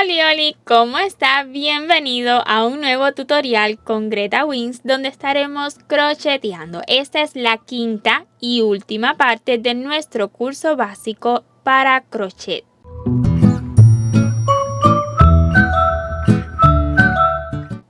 Oli, ¿cómo está? Bienvenido a un nuevo tutorial con Greta Wins donde estaremos crocheteando. Esta es la quinta y última parte de nuestro curso básico para crochet.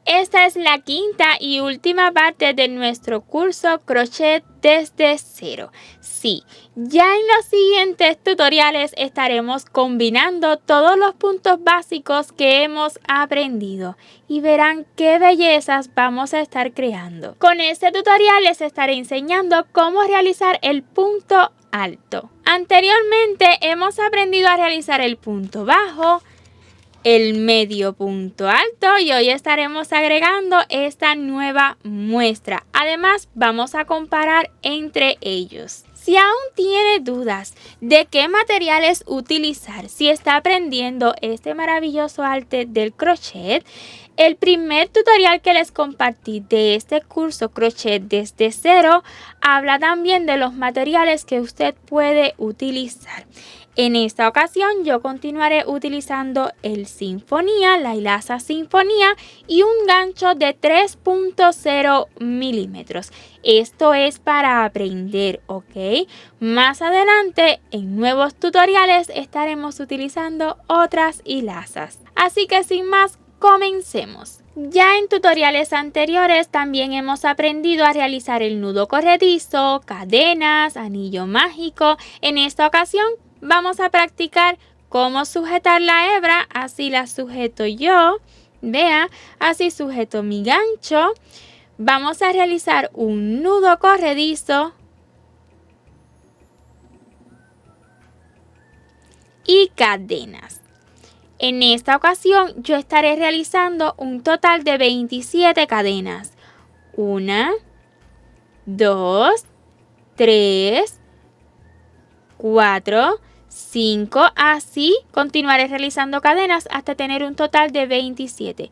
Esta es la quinta y última parte de nuestro curso Crochet desde cero. Sí, ya en los siguientes tutoriales estaremos combinando todos los puntos básicos que hemos aprendido y verán qué bellezas vamos a estar creando. Con este tutorial les estaré enseñando cómo realizar el punto alto. Anteriormente hemos aprendido a realizar el punto bajo, el medio punto alto y hoy estaremos agregando esta nueva muestra. Además, vamos a comparar entre ellos. Si aún tiene dudas de qué materiales utilizar, si está aprendiendo este maravilloso arte del crochet, el primer tutorial que les compartí de este curso Crochet desde cero habla también de los materiales que usted puede utilizar. En esta ocasión yo continuaré utilizando el Sinfonía, la hilaza Sinfonía y un gancho de 3.0 milímetros. Esto es para aprender, ¿ok? Más adelante en nuevos tutoriales estaremos utilizando otras hilazas. Así que sin más, comencemos. Ya en tutoriales anteriores también hemos aprendido a realizar el nudo corredizo, cadenas, anillo mágico. En esta ocasión vamos a practicar cómo sujetar la hebra. Así la sujeto yo. Vea, así sujeto mi gancho. Vamos a realizar un nudo corredizo y cadenas. En esta ocasión yo estaré realizando un total de 27 cadenas. 1, 2, 3, 4, 5, así continuaré realizando cadenas hasta tener un total de 27.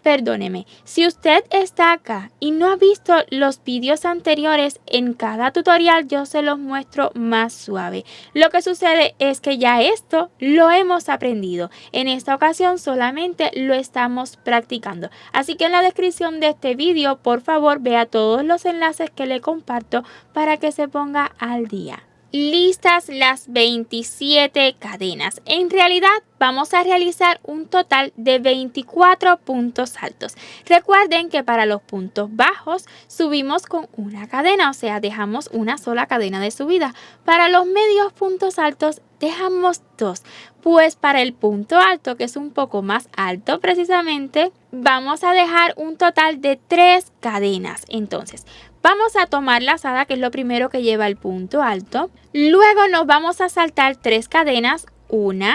Perdóneme, si usted está acá y no ha visto los vídeos anteriores, en cada tutorial yo se los muestro más suave. Lo que sucede es que ya esto lo hemos aprendido. En esta ocasión solamente lo estamos practicando. Así que en la descripción de este vídeo, por favor, vea todos los enlaces que le comparto para que se ponga al día. Listas las 27 cadenas. En realidad vamos a realizar un total de 24 puntos altos. Recuerden que para los puntos bajos subimos con una cadena, o sea, dejamos una sola cadena de subida. Para los medios puntos altos dejamos dos. Pues para el punto alto, que es un poco más alto precisamente, vamos a dejar un total de 3 cadenas. Entonces, vamos a tomar lazada, que es lo primero que lleva el punto alto. Luego nos vamos a saltar 3 cadenas, 1,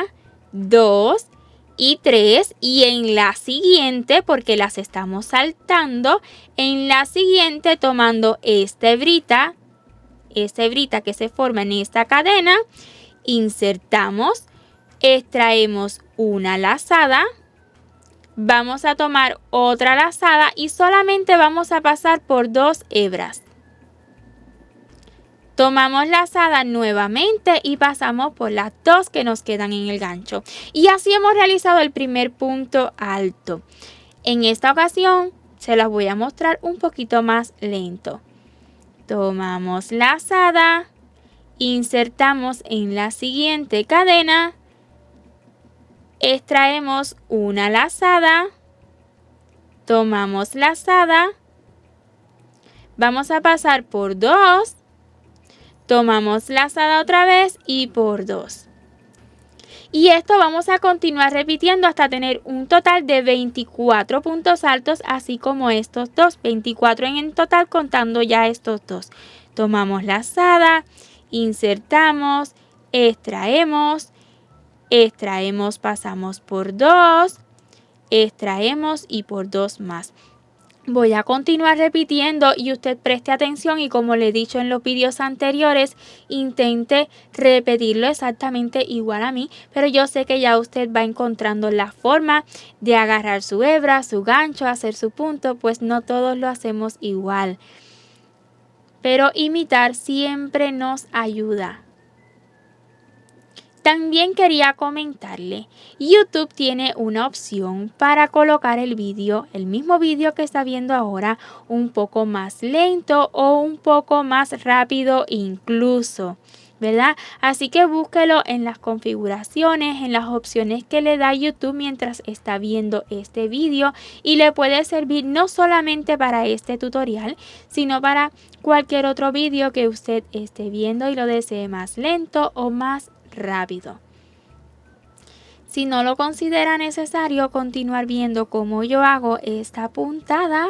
2 y 3. Y en la siguiente, porque las estamos saltando, en la siguiente tomando esta hebrita que se forma en esta cadena, insertamos, extraemos una lazada. Vamos a tomar otra lazada y solamente vamos a pasar por 2 hebras. Tomamos lazada nuevamente y pasamos por las 2 que nos quedan en el gancho. Y así hemos realizado el primer punto alto. En esta ocasión se las voy a mostrar un poquito más lento. Tomamos lazada, insertamos en la siguiente cadena. Extraemos una lazada, tomamos lazada, vamos a pasar por 2, tomamos lazada otra vez y por 2. Y esto vamos a continuar repitiendo hasta tener un total de 24 puntos altos, así como estos dos, 24 en total contando ya estos dos. Tomamos lazada, insertamos, extraemos, pasamos por 2, extraemos y por 2 más. Voy a continuar repitiendo y usted preste atención y como le he dicho en los vídeos anteriores, intente repetirlo exactamente igual a mí, pero yo sé que ya usted va encontrando la forma de agarrar su hebra, su gancho, hacer su punto, pues no todos lo hacemos igual. Pero imitar siempre nos ayuda. También quería comentarle, YouTube tiene una opción para colocar el mismo vídeo que está viendo ahora, un poco más lento o un poco más rápido incluso, ¿verdad? Así que búsquelo en las configuraciones, en las opciones que le da YouTube mientras está viendo este vídeo y le puede servir no solamente para este tutorial, sino para cualquier otro vídeo que usted esté viendo y lo desee más lento o más rápido. Si no lo considera necesario continuar viendo cómo yo hago esta puntada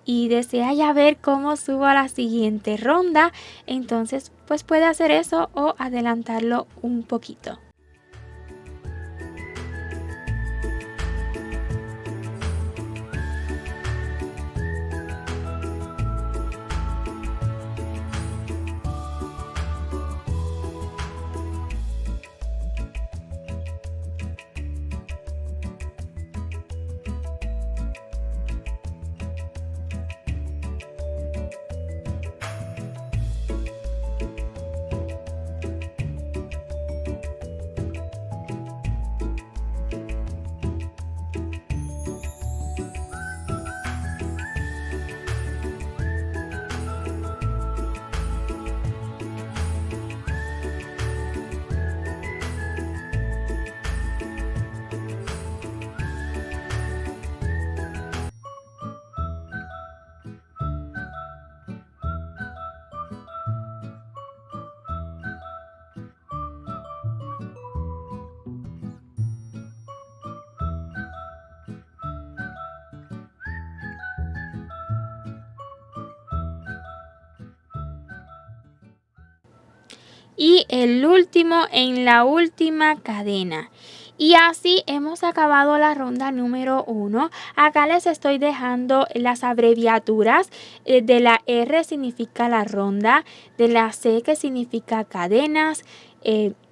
y desea ya ver cómo subo a la siguiente ronda, entonces pues puede hacer eso o adelantarlo un poquito. Y el último en la última cadena. Y así hemos acabado la ronda número 1. Acá les estoy dejando las abreviaturas. De la R significa la ronda, de la C que significa cadenas,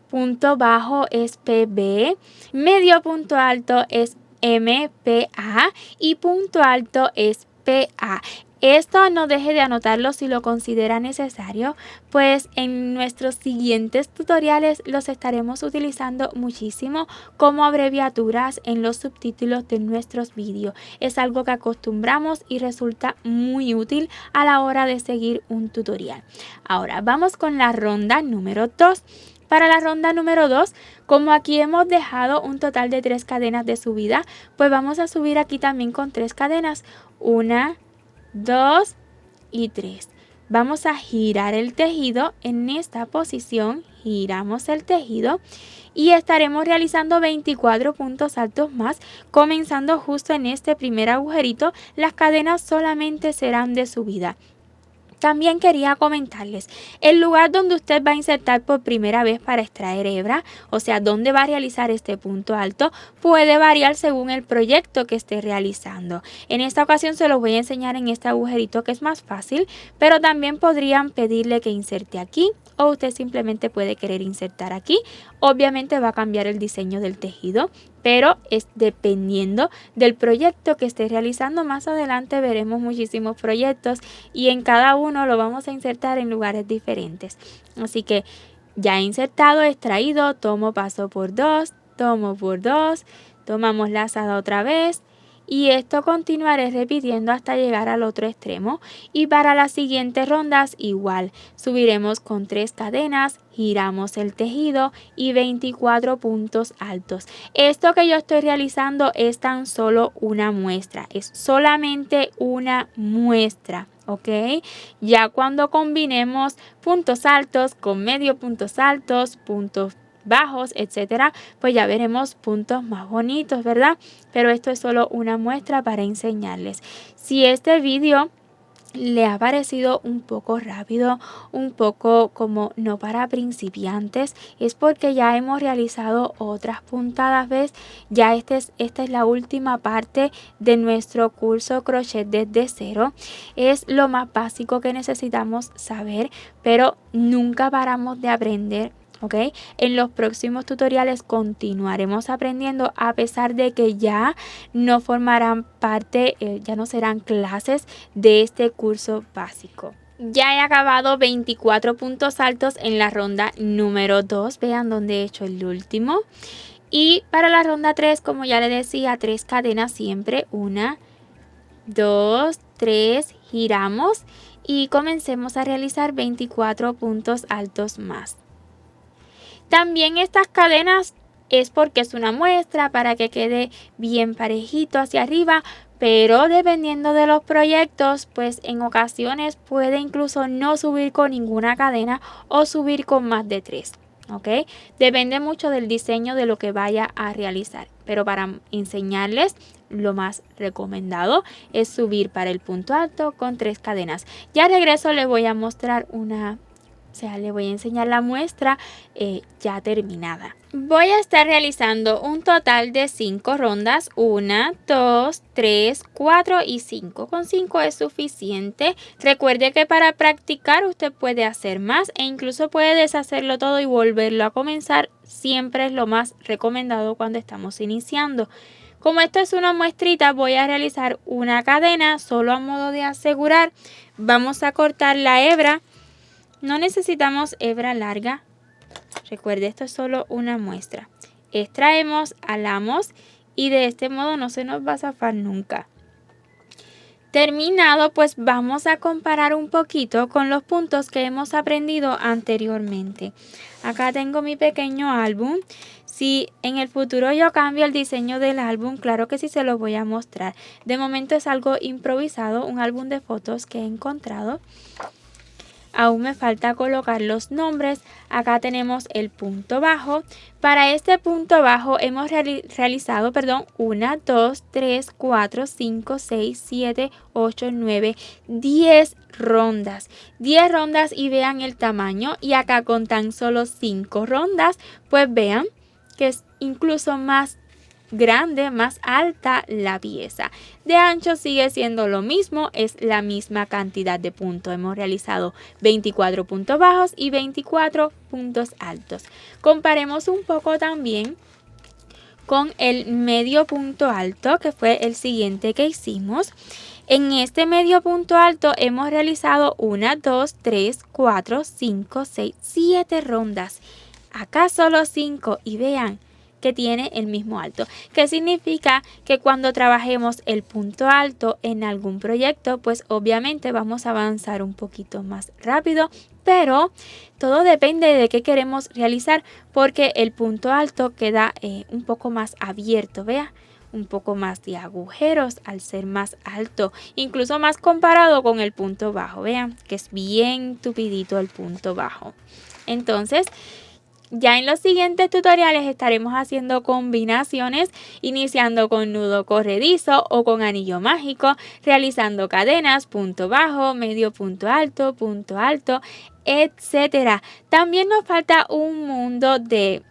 punto bajo es PB, medio punto alto es MPA y punto alto es PA. Esto no deje de anotarlo si lo considera necesario, pues en nuestros siguientes tutoriales los estaremos utilizando muchísimo como abreviaturas en los subtítulos de nuestros vídeos. Es algo que acostumbramos y resulta muy útil a la hora de seguir un tutorial. Ahora vamos con la ronda número 2. Para la ronda número 2, como aquí hemos dejado un total de 3 cadenas de subida, pues vamos a subir aquí también con 3 cadenas. 1, 2 y 3. Vamos a girar el tejido en esta posición, giramos el tejido y estaremos realizando 24 puntos altos más, comenzando justo en este primer agujerito. Las cadenas solamente serán de subida. También quería comentarles, el lugar donde usted va a insertar por primera vez para extraer hebra, o sea, donde va a realizar este punto alto, puede variar según el proyecto que esté realizando. En esta ocasión se los voy a enseñar en este agujerito que es más fácil, pero también podrían pedirle que inserte aquí o usted simplemente puede querer insertar aquí. Obviamente va a cambiar el diseño del tejido, pero es dependiendo del proyecto que esté realizando. Más adelante veremos muchísimos proyectos y en cada uno lo vamos a insertar en lugares diferentes. Así que ya he insertado, extraído, tomo paso por 2, tomo por 2, tomamos lazada otra vez. Y esto continuaré repitiendo hasta llegar al otro extremo. Y para las siguientes rondas igual, subiremos con 3 cadenas, giramos el tejido y 24 puntos altos. Esto que yo estoy realizando es tan solo una muestra, es solamente una muestra. ¿Ok? Ya cuando combinemos puntos altos con medio puntos altos, puntos bajos, etcétera, pues ya veremos puntos más bonitos, ¿verdad? Pero esto es solo una muestra para enseñarles. Si este vídeo le ha parecido un poco rápido, un poco como no para principiantes, es porque ya hemos realizado otras puntadas, ¿ves? Ya esta es la última parte de nuestro curso crochet desde cero. Es lo más básico que necesitamos saber, pero nunca paramos de aprender. ¿Ok? En los próximos tutoriales continuaremos aprendiendo, a pesar de que ya no formarán parte, ya no serán clases de este curso básico. Ya he acabado 24 puntos altos en la ronda número 2. Vean dónde he hecho el último. Y para la ronda 3, como ya les decía, 3 cadenas siempre. 1, 2, 3, giramos y comencemos a realizar 24 puntos altos más. También estas cadenas es porque es una muestra para que quede bien parejito hacia arriba, pero dependiendo de los proyectos, pues en ocasiones puede incluso no subir con ninguna cadena o subir con más de 3. ¿Ok? Depende mucho del diseño de lo que vaya a realizar, pero para enseñarles lo más recomendado es subir para el punto alto con 3 cadenas. Ya regreso, les voy a mostrar le voy a enseñar la muestra ya terminada. Voy a estar realizando un total de 5 rondas, 1, 2, 3, 4 y 5. Con 5 es suficiente. Recuerde que para practicar usted puede hacer más e incluso puede deshacerlo todo y volverlo a comenzar. Siempre es lo más recomendado cuando estamos iniciando. Como esto es una muestrita, voy a realizar una cadena solo a modo de asegurar. Vamos a cortar la hebra. No necesitamos hebra larga. Recuerde, esto es solo una muestra. Extraemos, alamos y de este modo no se nos va a zafar nunca. Terminado, pues vamos a comparar un poquito con los puntos que hemos aprendido anteriormente. Acá tengo mi pequeño álbum. Si en el futuro yo cambio el diseño del álbum, claro que sí se los voy a mostrar. De momento es algo improvisado, un álbum de fotos que he encontrado. Aún me falta colocar los nombres. Acá tenemos el punto bajo. Para este punto bajo hemos realizado 1, 2, 3, 4, 5, 6, 7, 8, 9, 10 rondas. 10 rondas y vean el tamaño. Y acá con tan solo 5 rondas, pues vean que es incluso más grande, más alta la pieza. De ancho sigue siendo lo mismo, es la misma cantidad de puntos. Hemos realizado 24 puntos bajos y 24 puntos altos. Comparemos un poco también con el medio punto alto, que fue el siguiente que hicimos. En este medio punto alto hemos realizado 1, 2, 3, 4, 5, 6, 7 rondas. Acá solo 5 y vean que tiene el mismo alto, que significa que cuando trabajemos el punto alto en algún proyecto, pues obviamente vamos a avanzar un poquito más rápido, pero todo depende de qué queremos realizar, porque el punto alto queda un poco más abierto, vea, un poco más de agujeros al ser más alto, incluso más comparado con el punto bajo, vean que es bien tupidito el punto bajo. Entonces, ya en los siguientes tutoriales estaremos haciendo combinaciones, iniciando con nudo corredizo o con anillo mágico, realizando cadenas, punto bajo, medio punto alto, etc. También nos falta un mundo de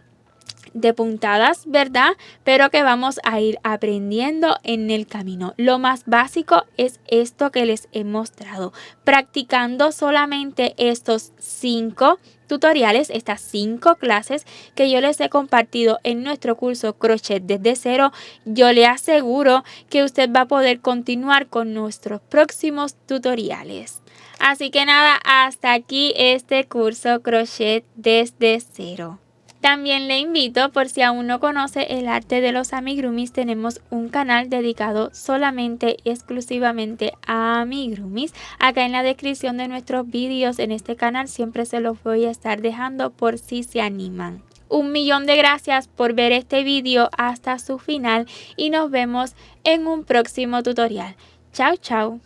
puntadas, ¿verdad? Pero que vamos a ir aprendiendo en el camino. Lo más básico es esto que les he mostrado. Practicando solamente estos 5 tutoriales, estas 5 clases que yo les he compartido en nuestro curso Crochet desde cero, yo le aseguro que usted va a poder continuar con nuestros próximos tutoriales. Así que nada, hasta aquí este curso Crochet desde cero. También le invito, por si aún no conoce el arte de los amigurumis, tenemos un canal dedicado solamente, exclusivamente a amigurumis. Acá en la descripción de nuestros vídeos en este canal siempre se los voy a estar dejando por si se animan. 1.000.000 de gracias por ver este vídeo hasta su final y nos vemos en un próximo tutorial. Chao, chao.